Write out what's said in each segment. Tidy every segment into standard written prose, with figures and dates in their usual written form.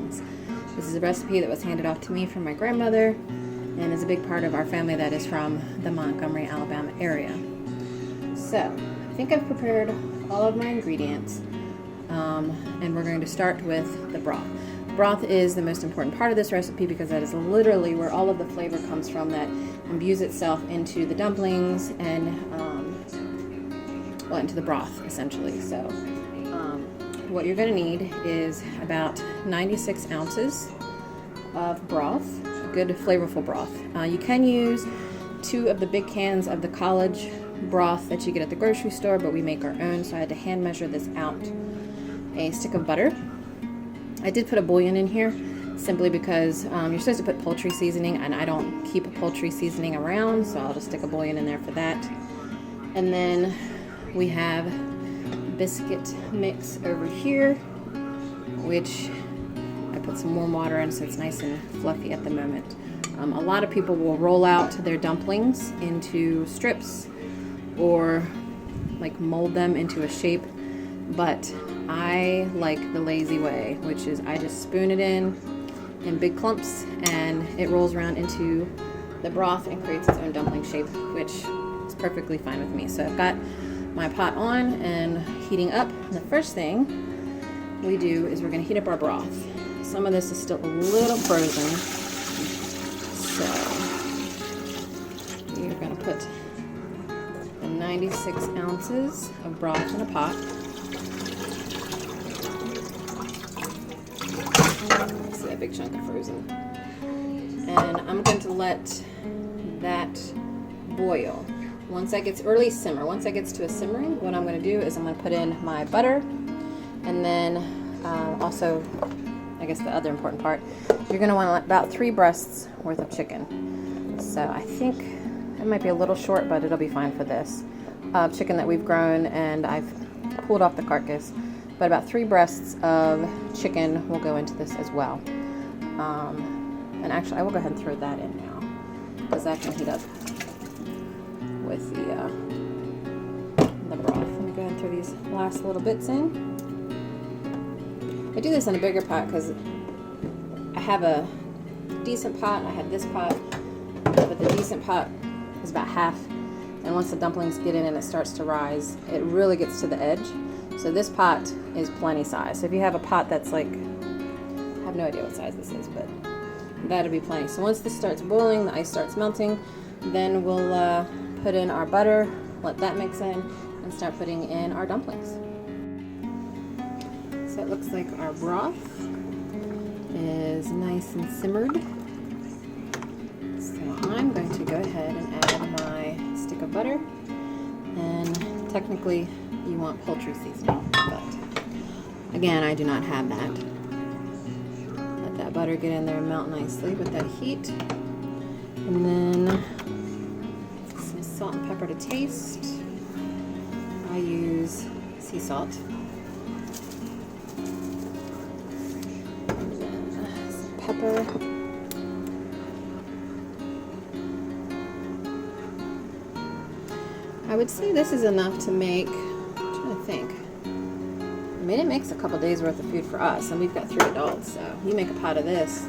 dumplings. This is a recipe that was handed off to me from my grandmother and is a big part of our family that is from the Montgomery, Alabama area. So, I think I've prepared all of my ingredients, and we're going to start with the broth. Broth is the most important part of this recipe because that is literally where all of the flavor comes from that imbues itself into the dumplings and into the broth essentially. So what you're going to need is about 96 ounces of broth, good flavorful broth. You can use 2 of the big cans of the college broth that you get at the grocery store, but we make our own, so I had to hand measure this out. A stick of butter. I did put a bouillon in here simply because you're supposed to put poultry seasoning, and I don't keep a poultry seasoning around, so I'll just stick a bouillon in there for that. And then we have biscuit mix over here, which I put some warm water in so it's nice and fluffy at the moment. A lot of people will roll out their dumplings into strips or like mold them into a shape, but I like the lazy way, which is I just spoon it in big clumps and it rolls around into the broth and creates its own dumpling shape, which is perfectly fine with me. So I've got my pot on and heating up. The first thing we do is we're going to heat up our broth. Some of this is still a little frozen, so you're going to put the 96 ounces of broth in a pot. See that big chunk of frozen. And I'm going to let that boil. Once that gets simmer. Once that gets to a simmering, what I'm going to do is I'm going to put in my butter, and then also, I guess the other important part, you're going to want about 3 breasts worth of chicken. So I think it might be a little short, but it'll be fine for this. Chicken that we've grown and I've pulled off the carcass, but about 3 breasts of chicken will go into this as well. And actually, I will go ahead and throw that in now because that can heat up with the broth. Let me go ahead and throw these last little bits in. I do this in a bigger pot because I have a decent pot. I had this pot, but the decent pot is about half. And once the dumplings get in and it starts to rise, it really gets to the edge. So this pot is plenty size. So if you have a pot that's like, I have no idea what size this is, but that'll be plenty. So once this starts boiling, the ice starts melting, then we'll put in our butter, let that mix in, and start putting in our dumplings. So it looks like our broth is nice and simmered. So I'm going to go ahead and add my stick of butter, and technically you want poultry seasoning, but again, I do not have that. Let that butter get in there and melt nicely with that heat, and then some salt and pepper to taste. I use sea salt. And then some pepper. I would say this is enough to make, I'm trying to think. I mean, it makes a couple days worth of food for us, and we've got 3 adults, so you make a pot of this,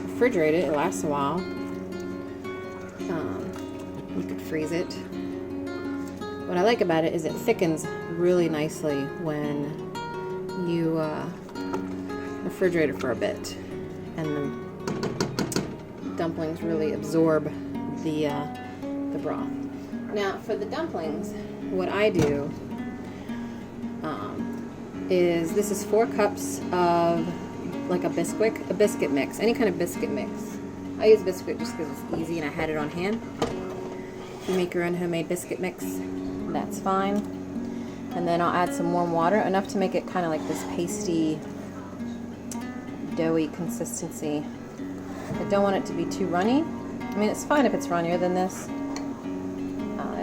refrigerate it, it lasts a while. You could freeze it. What I like about it is it thickens really nicely when you refrigerate it for a bit, and the dumplings really absorb the broth. Now for the dumplings, what I do is this is 4 cups of like a biscuit mix, any kind of biscuit mix. I use biscuit just because it's easy and I had it on hand. If you make your own homemade biscuit mix, that's fine. And then I'll add some warm water, enough to make it kind of like this pasty, doughy consistency. I don't want it to be too runny. I mean, it's fine if it's runnier than this.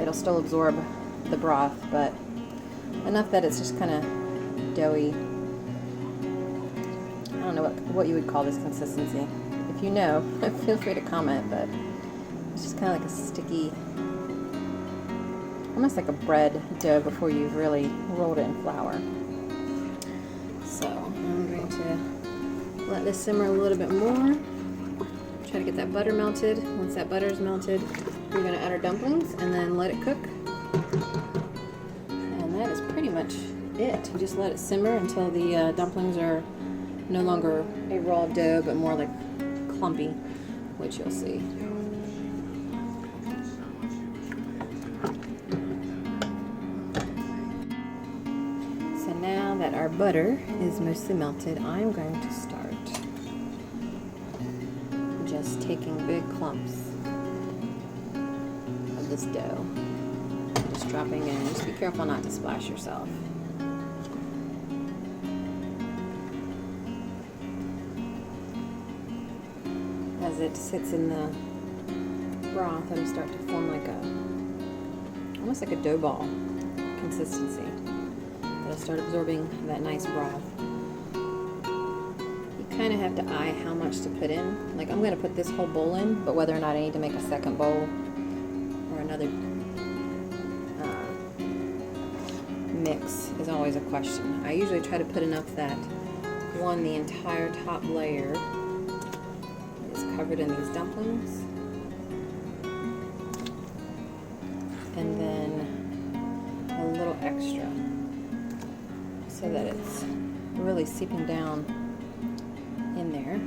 It'll still absorb the broth, but enough that it's just kind of doughy. I don't know what you would call this consistency. If you know, feel free to comment, but it's just kind of like a sticky, almost like a bread dough before you've really rolled it in flour. So I'm going to let this simmer a little bit more. Try to get that butter melted. Once that butter is melted, we're going to add our dumplings and then let it cook. And that is pretty much it. You just let it simmer until the dumplings are no longer a raw dough, but more like clumpy, which you'll see. So now that our butter is mostly melted, I'm going to start just taking big clumps of this dough, just dropping in. Just be careful not to splash yourself. As it sits in the broth, it'll start to form like almost like a dough ball consistency. It'll start absorbing that nice broth. You kind of have to eye how much to put in. Like, I'm going to put this whole bowl in, but whether or not I need to make a second bowl or another mix is always a question. I usually try to put enough that, one, the entire top layer is covered in these dumplings, and then a little extra so that it's really seeping down in there.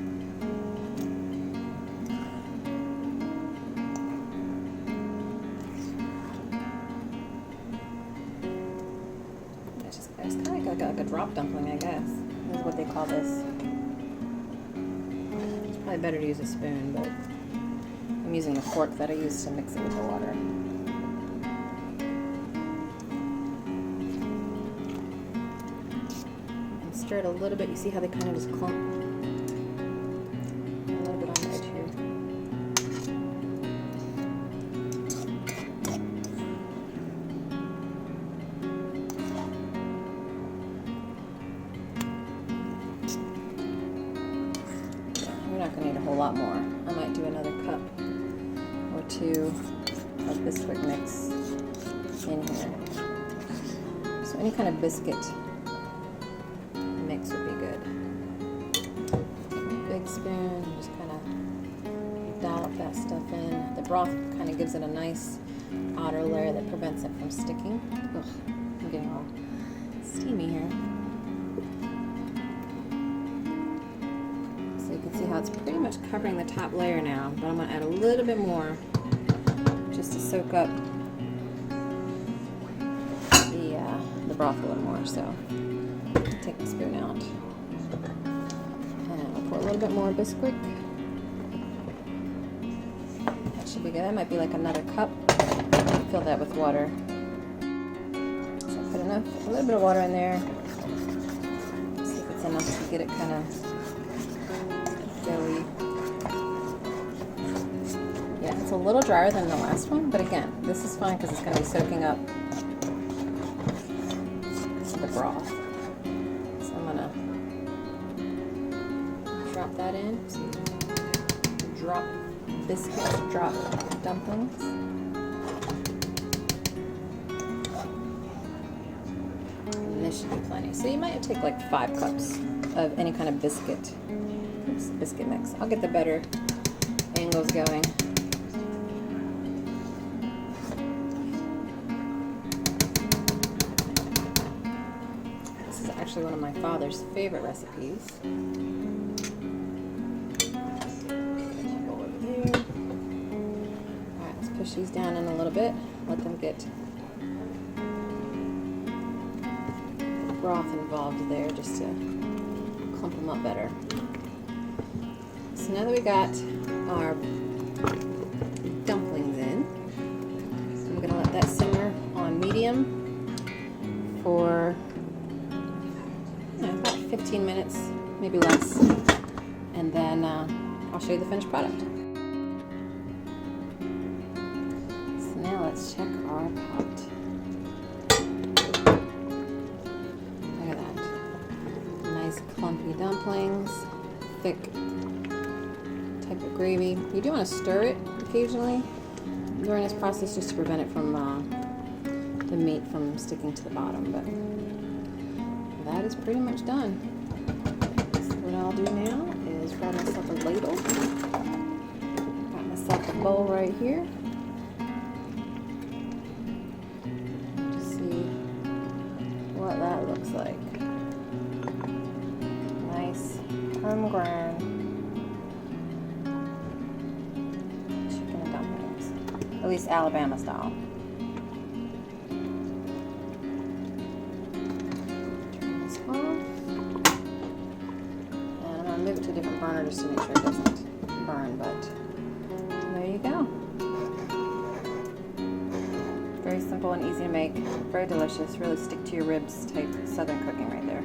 It's kind of like a drop dumpling, I guess. This is what they call this. It's probably better to use a spoon, but I'm using the fork that I used to mix it with the water. And stir it a little bit. You see how they kind of just clump? A little bit on the edge here. We're not going to need a whole lot more. I might do another cup or two of biscuit mix in here. So any kind of biscuit mix would be good. Take a big spoon and just kind of dollop that stuff in. The broth kind of gives it a nice outer layer that prevents it from sticking. Ugh, I'm getting all steamy here. See how it's pretty much covering the top layer now, but I'm going to add a little bit more just to soak up the broth a little more. So take the spoon out and I'll pour a little bit more biscuit. That should be good. That might be like another cup. Fill that with water. So put a little bit of water in there. See if it's enough to get it kind of doughy. Yeah, it's a little drier than the last one, but again, this is fine because it's going to be soaking up the broth. So I'm going to drop that in. So drop biscuits, drop dumplings. And this should be plenty. So you might take like 5 cups of any kind of biscuit mix. I'll get the better angles going. This is actually one of my father's favorite recipes. Alright, let's push these down in a little bit. Let them get the broth involved there just to clump them up better. So now that we got our dumplings in, I'm going to let that simmer on medium for about 15 minutes, maybe less, and then I'll show you the finished product. So now let's check our pot. Look at that. Nice clumpy dumplings, thick type of gravy. You do want to stir it occasionally during this process just to prevent it from the meat from sticking to the bottom, but that is pretty much done. So what I'll do now bowl right here. To see what that looks like. Nice homegrown chicken and dumplings, at least Alabama style. Turn this off, and I'm going to move it to a different burner just to make sure it doesn't burn, but there you go. Very simple and easy to make, very delicious, really stick to your ribs type southern cooking right there.